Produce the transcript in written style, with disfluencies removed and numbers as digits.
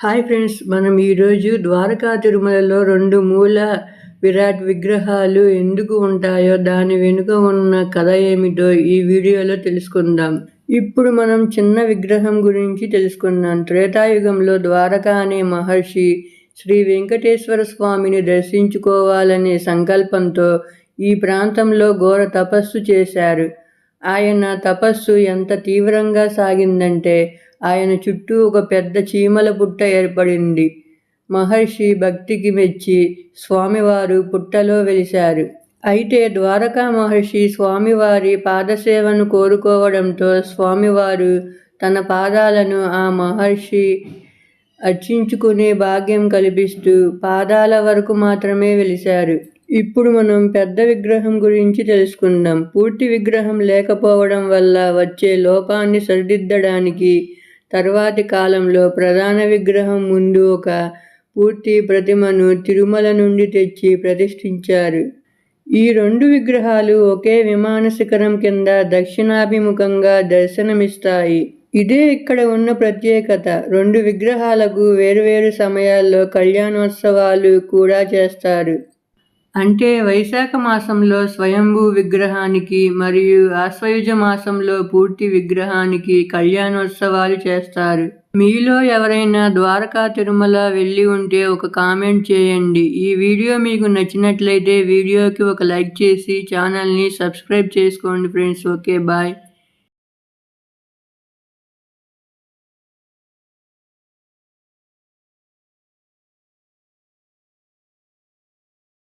Hi friends, మనం ఈరోజు ద్వారకా తిరుమలలో 2 మూల విరాట్ విగ్రహాలు ఎందుకు ఉంటాయో, దాని వెనుక ఉన్న కథ ఏమిటో ఈ వీడియోలో తెలుసుకుందాం. ఇప్పుడు మనం చిన్న విగ్రహం గురించి తెలుసుకుందాం. త్రేతాయుగంలో ద్వారక అనే మహర్షి శ్రీ వెంకటేశ్వర స్వామిని దర్శించుకోవాలనే సంకల్పంతో ఈ ప్రాంతంలో ఘోర తపస్సు చేశారు. ఆయన తపస్సు ఎంత తీవ్రంగా సాగిందంటే ఆయన చుట్టూ ఒక పెద్ద చీమల పుట్ట ఏర్పడింది. మహర్షి భక్తికి మెచ్చి స్వామివారు పుట్టలో వెలిశారు. అయితే ద్వారకా మహర్షి స్వామివారి పాదసేవను కోరుకోవడంతో స్వామివారు తన పాదాలను ఆ మహర్షి అర్చించుకునే భాగ్యం కల్పిస్తూ పాదాల వరకు మాత్రమే వెలిశారు. ఇప్పుడు మనం పెద్ద విగ్రహం గురించి తెలుసుకుందాం. పూర్తి విగ్రహం లేకపోవడం వల్ల వచ్చే లోపాన్ని సరిదిద్దడానికి తర్వాతి కాలంలో ప్రధాన విగ్రహం ముందు ఒక పూర్తి ప్రతిమను తిరుమల నుండి తెచ్చి ప్రతిష్ఠించారు. ఈ 2 విగ్రహాలు ఒకే విమాన శిఖరం కింద దక్షిణాభిముఖంగా దర్శనమిస్తాయి. ఇదే ఇక్కడ ఉన్న ప్రత్యేకత. 2 విగ్రహాలకు వేర్వేరు సమయాల్లో కళ్యాణోత్సవాలు కూడా చేస్తారు. అంటే వైశాఖ మాసంలో స్వయంభూ విగ్రహానికి మరియు ఆశ్వయుజ మాసంలో పూర్తి విగ్రహానికి కళ్యాణోత్సవాలు చేస్తారు. మీలో ఎవరైనా ద్వారకా తిరుమల వెళ్ళి ఉంటే ఒక కామెంట్ చేయండి. ఈ వీడియో మీకు నచ్చినట్లయితే వీడియోకి ఒక లైక్ చేసి ఛానల్ని సబ్స్క్రైబ్ చేసుకోండి ఫ్రెండ్స్. Okay, bye.